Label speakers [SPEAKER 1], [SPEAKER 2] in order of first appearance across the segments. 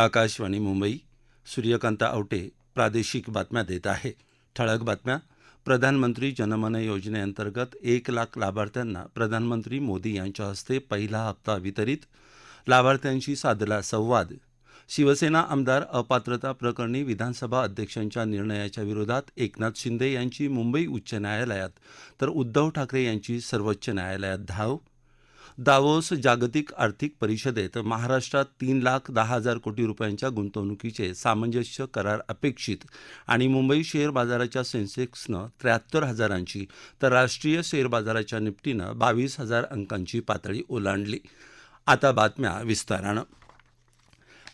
[SPEAKER 1] आकाशवाणी मुंबई. सूर्यकांत आवटे प्रादेशिक बातम्या देत आहे. ठळक बातम्या. प्रधानमंत्री जनमन योजनेअंतर्गत 1,00,000 लाभार्थ्यांना प्रधानमंत्री मोदी यांच्या हस्ते पहिला हप्ता वितरित. लाभार्थ्यांशी साधला संवाद. शिवसेना आमदार अपात्रता प्रकरणी विधानसभा अध्यक्षांच्या निर्णयाच्या विरोधात एकनाथ शिंदे यांची मुंबई उच्च न्यायालयात तर उद्धव ठाकरे यांची सर्वोच्च न्यायालयात धाव. दावोस जागतिक आर्थिक परिषदेत महाराष्ट्रात 3,10,000 कोटी रुपयांच्या गुंतवणुकीचे सामंजस्य करार अपेक्षित आणि मुंबई शेअर बाजाराच्या सेन्सेक्सनं 73,000ची तर राष्ट्रीय शेअर बाजाराच्या निफ्टीनं 22,000 अंकांची पातळी ओलांडली. आता बातम्या विस्तारानं.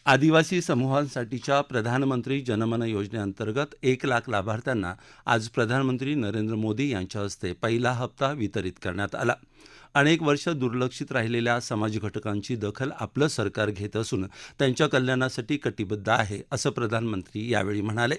[SPEAKER 1] आदिवासी समूहांसाठीच्या प्रधानमंत्री जनमन योजनेअंतर्गत 1,00,000 लाभार्थ्यांना आज प्रधानमंत्री नरेंद्र मोदी यांच्या हस्ते पहिला हप्ता वितरित करण्यात आला. अनेक वर्ष दुर्लक्षित राहिलेल्या समाजघटकांची दखल आपलं सरकार घेत असून त्यांच्या कल्याणासाठी कटिबद्ध आहे, असं प्रधानमंत्री यावेळी म्हणाले.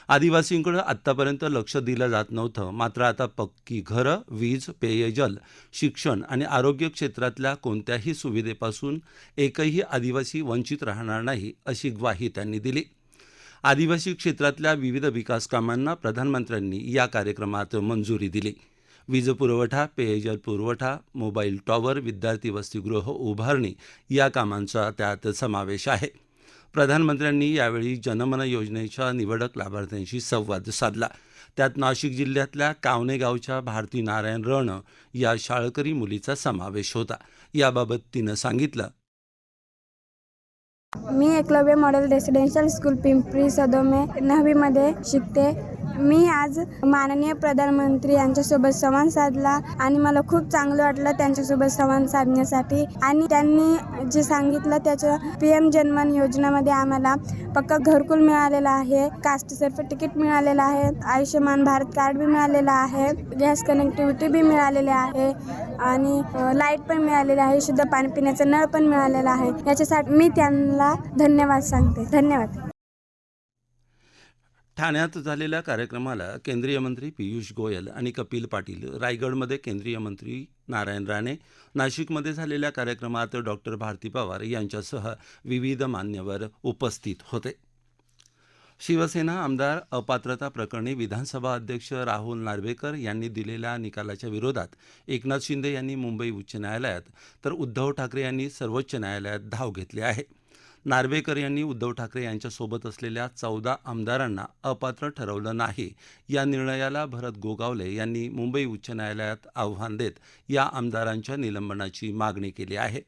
[SPEAKER 1] आदिवासींकडे आत्तापर्यंत लक्ष दिलं जात नव्हतं, मात्र आता पक्की घरं, वीज, पेयजल, शिक्षण आणि आरोग्य क्षेत्रातल्या कोणत्याही सुविधेपासून एकही आदिवासी वंचित राहणार नाही, अशी ग्वाही त्यांनी दिली. आदिवासी क्षेत्रातल्या विविध विकास कामांना प्रधानमंत्र्यांनी या कार्यक्रमात मंजुरी दिली. वीज पुरवठा, पेयजल पुरवठा, मोबाईल टॉवर, विद्यार्थी वसतिगृह उभारणी या कामांचा त्यात समावेश आहे. प्रधानमंत्र्यांनी यावेळी जनमन योजनेच्या निवडक लाभार्थ्यांशी संवाद साधला. त्यात नाशिक जिल्ह्यातल्या कावणे गावच्या भारती नारायण रण या शाळकरी मुलीचा समावेश होता. याबाबत तिनं सांगितलं.
[SPEAKER 2] मी Eklavya model residential school Pimpri Sadome 9वीमध्ये शिकते. मी आज माननीय प्रधानमंत्री यांच्यासोबत संवाद साधला आणि मला खूप चांगलं वाटलं त्यांच्यासोबत संवाद साधण्यासाठी. आणि त्यांनी जे सांगितलं त्याचं PM जनमन योजनेमध्ये आम्हाला पक्का घरकुल मिळालेलं आहे, कास्ट सर्टिफिकेट मिळालेलं आहे, आयुष्यमान भारत कार्ड बी मिळालेलं आहे, गॅस कनेक्टिव्हिटी बी मिळालेली आहे आणि लाईट पण मिळालेली आहे, शुद्ध पाणी पिण्याचं नळ पण मिळालेलं आहे. याच्यासाठी मी त्यांना धन्यवाद सांगते. धन्यवाद.
[SPEAKER 1] ठाण्यात झालेल्या कार्यक्रमाला केंद्रीय मंत्री पियुष गोयल आणि कपिल पाटील, रायगडमध्ये केंद्रीय मंत्री नारायण राणे, नाशिकमध्ये झालेल्या कार्यक्रमात डॉक्टर भारती पवार यांच्यासह विविध मान्यवर उपस्थित होते. शिवसेना आमदार अपात्रता प्रकरणी विधानसभा अध्यक्ष राहुल नार्वेकर यांनी दिलेल्या निकालाच्या विरोधात एकनाथ शिंदे यांनी मुंबई उच्च न्यायालयात तर उद्धव ठाकरे यांनी सर्वोच्च न्यायालयात धाव घेतली आहे. नार्वेकर यांनी उद्धव ठाकरे यांच्यासोबत असलेल्या 14 आमदारांना अपात्र ठरवलं नाही या निर्णयाला भरत गोगावले यांनी मुंबई उच्च न्यायालयात आव्हान देत या आमदारांच्या निलंबनाची मागणी केली आहे.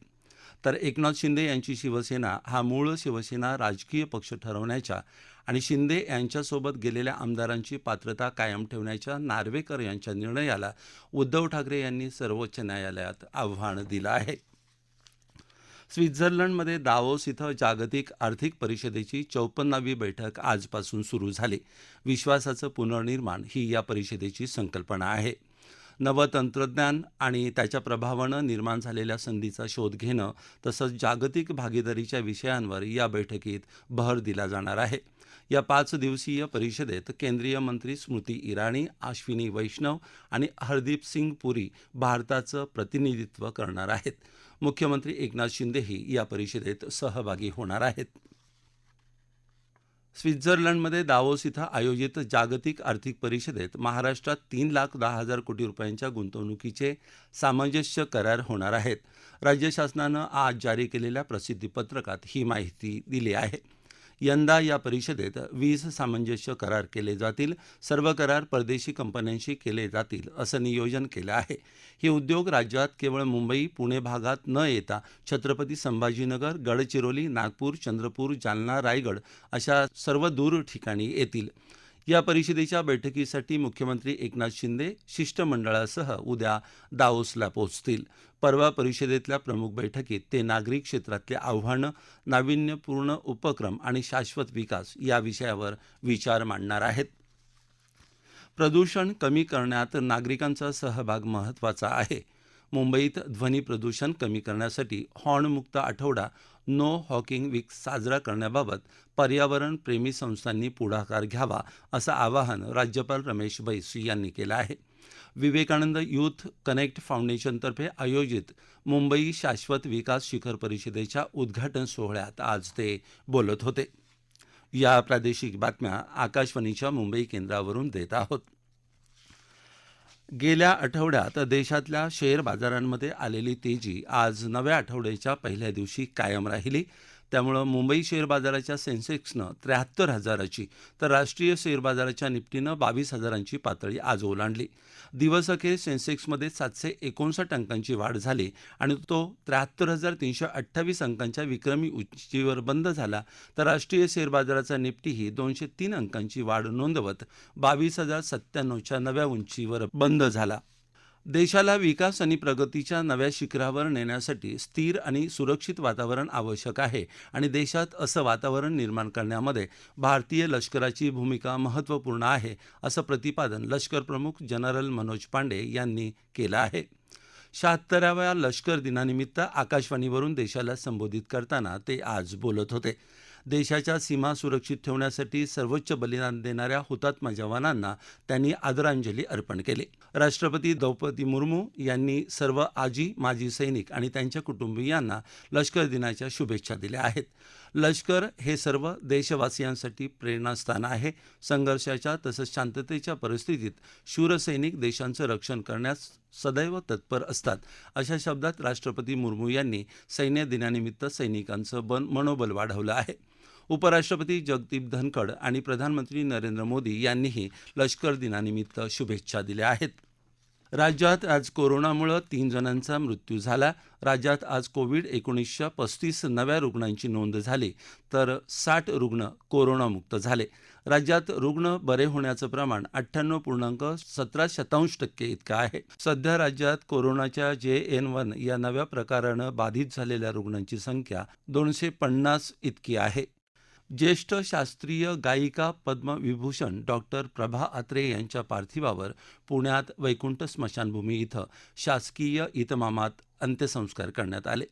[SPEAKER 1] तर एकनाथ शिंदे यांची शिवसेना हा मूळ शिवसेना राजकीय पक्ष ठरवण्याच्या आणि शिंदे यांच्यासोबत गेलेल्या आमदारांची पात्रता कायम ठेवण्याच्या नार्वेकर यांच्या निर्णयाला उद्धव ठाकरे यांनी सर्वोच्च न्यायालयात आव्हान दिलं आहे. स्वित्झर्लंडमध्ये दावोस इथं जागतिक आर्थिक परिषदेची 54वी बैठक आजपासून सुरू झाली. विश्वासाचं पुनर्निर्माण ही या परिषदेची संकल्पना आहे. नवतंत्रज्ञान आणि त्याच्या प्रभावानं निर्माण झालेल्या संधीचा शोध घेणं तसंच जागतिक भागीदारीच्या विषयांवर या बैठकीत भर दिला जाणार आहे. या 5 दिवसीय परिषदेत केंद्रीय मंत्री स्मृती इराणी, अश्विनी वैष्णव आणि हरदीप सिंग पुरी भारताचं प्रतिनिधित्व करणार आहेत. मुख्यमंत्री एकनाथ शिंदेही या परिषदेत सहभागी होणार आहेत. स्वित्झर्लंडमध्ये दावोस इथं आयोजित जागतिक आर्थिक परिषदेत महाराष्ट्रात 3,10,000 कोटी रुपयांच्या गुंतवणुकीचे सामंजस्य करार होणार आहेत. राज्य शासनानं आज जारी केलेल्या प्रसिद्धीपत्रकात ही माहिती दिली आहे. यंदा या परिषदेत 20 सामंजस्य करार केले जातील. सर्व करार परदेशी कंपन्यांशी केले जातील असं नियोजन केलं आहे. हे उद्योग राज्यात केवळ मुंबई, पुणे भागात न येता छत्रपती संभाजीनगर, गडचिरोली, नागपूर, चंद्रपूर, जालना, रायगड अशा सर्व दूर ठिकाणी येतील. या परिषदेच्या बैठकीसाठी मुख्यमंत्री एकनाथ शिंदे शिष्टमंडळासह उद्या दावोसला पोहोचतील. परवा परिषदेतल्या प्रमुख बैठकीत ते नागरी क्षेत्रातले आव्हानं, नाविन्यपूर्ण उपक्रम आणि शाश्वत विकास या विषयावर विचार मांडणार आहेत. प्रदूषण कमी करण्यात नागरिकांचा सहभाग महत्त्वाचा आहे. मुंबईत ध्वनी प्रदूषण कमी करण्यासाठी हॉर्नमुक्त आठवडा नो हॉकिंग वीक साजरा करण्याबाबत पर्यावरण प्रेमी संस्थांनी पुढाकार घ्यावा असं आवाहन राज्यपाल रमेश बैस यांनी केलं आहे. विवेकानंद यूथ कनेक्ट फाउंडेशनतर्फे आयोजित मुंबई शाश्वत विकास शिखर परिषदेच्या उद्घाटन सोहळ्यात आज ते बोलत होते. या प्रादेशिक बातम्या आकाशवाणीच्या मुंबई केंद्रावरून देत आहोत. गेल्या आठवड्यात देशातल्या शेअर बाजारांमध्ये आलेली तेजी आज नव्या आठवड्याच्या पहिल्या दिवशी कायम राहिली. त्यामुळं मुंबई शेअर बाजाराच्या सेन्सेक्सनं 73,000ची तर राष्ट्रीय शेअर बाजाराच्या निफ्टीनं 22,000ची पातळी आज ओलांडली. दिवसअखेर सेन्सेक्समध्ये 759 अंकांची वाढ झाली आणि तो 73,328 अंकांच्या विक्रमी उंचीवर बंद झाला. तर राष्ट्रीय शेअर बाजाराचा निफ्टीही 203 अंकांची वाढ नोंदवत 22,097च्या नव्या उंचीवर बंद झाला. देशाला विकास आणि प्रगतीच्या नव्या शिखरावर नेण्यासाठी स्थिर आणि सुरक्षित वातावरण आवश्यक आहे आणि देशात असं वातावरण निर्माण करण्यामध्ये भारतीय लष्कराची भूमिका महत्त्वपूर्ण आहे, असं प्रतिपादन लष्कर प्रमुख जनरल मनोज पांडे यांनी केलं आहे. 76व्या लष्कर दिनानिमित्त आकाशवाणीवरून देशाला संबोधित करताना ते आज बोलत होते. देशाच्या सीमा सुरक्षित ठेवण्यासाठी सर्वोच्च बलिदान देणाऱ्या हुतात्मा जवानांना त्यांनी आदरांजली अर्पण केली. राष्ट्रपती द्रौपदी मुर्मू यांनी सर्व आजी माजी सैनिक आणि त्यांच्या कुटुंबियांना लष्कर दिनाच्या शुभेच्छा दिल्या आहेत. लष्कर हे सर्व देशवासियांसाठी प्रेरणास्थान आहे. संघर्षाच्या तसंच शांततेच्या परिस्थितीत शूरसैनिक देशांचं रक्षण करण्यास सदैव तत्पर असतात, अशा शब्दात राष्ट्रपती मुर्मू यांनी सैन्य दिनानिमित्त सैनिकांचं मनोबल वाढवलं आहे. उपराष्ट्रपती जगदीप धनखड आणि प्रधानमंत्री नरेंद्र मोदी यांनीही लष्कर दिनानिमित्त शुभेच्छा दिल्या आहेत. राज्यात आज कोरोनामुळे 3 जणांचा मृत्यू झाला. राज्यात आज कोविड-19च्या 35 नव्या रुग्णांची नोंद झाली तर 60 रुग्ण कोरोनामुक्त झाले. राज्यात रुग्ण बरे होण्याचं प्रमाण 98.17% इतकं आहे. सध्या राज्यात कोरोनाच्या JN1 या नव्या प्रकारानं बाधित झालेल्या रुग्णांची संख्या 250 इतकी आहे. ज्येष्ठ शास्त्रीय गायिका पद्मविभूषण डॉक्टर प्रभा अत्रे यांच्या पार्थिवावर पुण्यात वैकुंठ स्मशानभूमी इथं शासकीय इतमामात अंत्यसंस्कार करण्यात आले.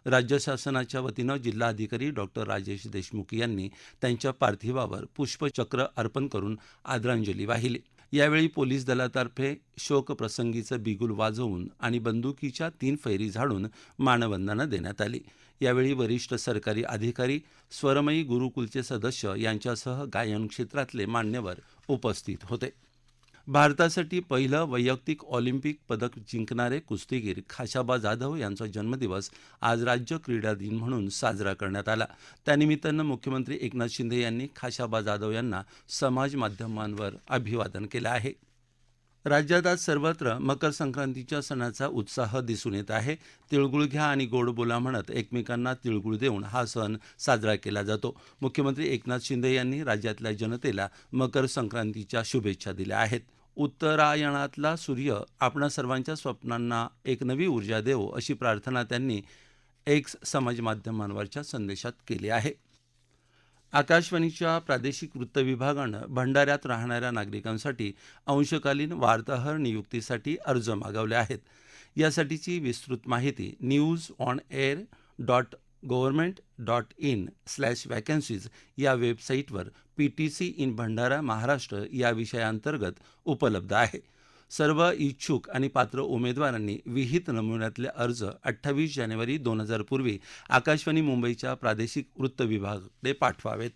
[SPEAKER 1] राज्य शासनाच्या वतीनं जिल्हाधिकारी डॉक्टर राजेश देशमुख यांनी त्यांच्या पार्थिवावर पुष्पचक्र अर्पण करून आदरांजली वाहिली. यावेळी पोलीस दलातर्फे शोकप्रसंगीचं बिगुल वाजवून आणि बंदुकीच्या 3 फैरी झाडून मानवंदना देण्यात आली. यावेळी वरिष्ठ सरकारी अधिकारी, स्वरमयी गुरुकुलचे सदस्य यांच्यासह गायन क्षेत्रातले मान्यवर उपस्थित होते. भारतासाठी पहिलं वैयक्तिक ऑलिम्पिक पदक जिंकणारे कुस्तीगीर खाशाबा जाधव यांचा जन्मदिवस आज राज्य क्रीडा दिन म्हणून साजरा करण्यात आला. त्यानिमित्तानं मुख्यमंत्री एकनाथ शिंदे यांनी खाशाबा जाधव यांना समाज माध्यमांवर अभिवादन केलं आहे. राज्यात आज सर्वत्र मकर संक्रांतीच्या सणाचा उत्साह दिसून येत आहे. तिळगुळ घ्या आणि गोड बोला म्हणत एकमेकांना तिळगुळ देऊन हा सण साजरा केला जातो. मुख्यमंत्री एकनाथ शिंदे यांनी राज्यातल्या जनतेला मकर संक्रांतीच्या शुभेच्छा दिल्या आहेत. उत्तरायणातला सूर्य आपणा सर्वांच्या स्वप्नांना एक नवी ऊर्जा देवो, अशी प्रार्थना त्यांनी एक्स समाजमाध्यमांवरच्या संदेशात केली आहे. आकाशवाणीच्या प्रादेशिक वृत्त विभागानं भंडाऱ्यात राहणाऱ्या नागरिकांसाठी अंशकालीन वार्ताहर नियुक्तीसाठी अर्ज मागवले आहेत. यासाठीची विस्तृत माहिती news.on-air.government.in/vacancies या वेबसाईटवर PTC in भंडारा महाराष्ट्र या विषयाअंतर्गत उपलब्ध आहे. सर्व इच्छुक आणि पात्र उमेदवारांनी विहित नमुन्यातले अर्ज 28 जानेवारी 2000 पूर्वी आकाशवाणी मुंबईच्या प्रादेशिक वृत्त विभागाकडे पाठवावेत.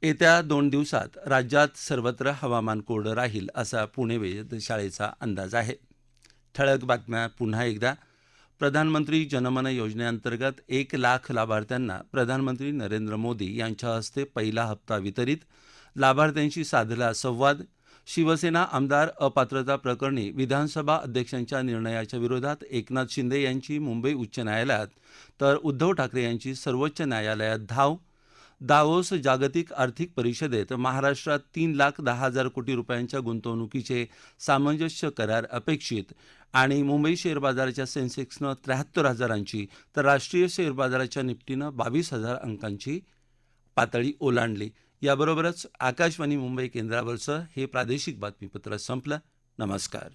[SPEAKER 1] येत्या 2 दिवसात राज्यात सर्वत्र हवामान कोरडं राहील, असा पुणे वेधशाळेचा अंदाज आहे. ठळक बातम्या पुन्हा एकदा. प्रधानमंत्री जनमन योजनेअंतर्गत 1 लाख लाभार्थ्यांना प्रधानमंत्री नरेंद्र मोदी यांच्या हस्ते पहिला हप्ता वितरित. लाभार्थ्यांशी साधला संवाद. शिवसेना आमदार अपात्रता प्रकरणी विधानसभा अध्यक्षांच्या निर्णयाच्या विरोधात एकनाथ शिंदे यांची मुंबई उच्च न्यायालयात तर उद्धव ठाकरे यांची सर्वोच्च न्यायालयात धाव. दावोस जागतिक आर्थिक परिषदेत महाराष्ट्रात 3,10,000 कोटी रुपयांच्या गुंतवणुकीचे सामंजस्य करार अपेक्षित. आणि मुंबई शेअर बाजाराच्या सेन्सेक्सनं 73,000ची तर राष्ट्रीय शेअर बाजाराच्या निफ्टीनं 22,000 अंकांची पातळी ओलांडली. याबरोबरच आकाशवाणी मुंबई केंद्रावरचं हे प्रादेशिक बातमीपत्र संपलं. नमस्कार.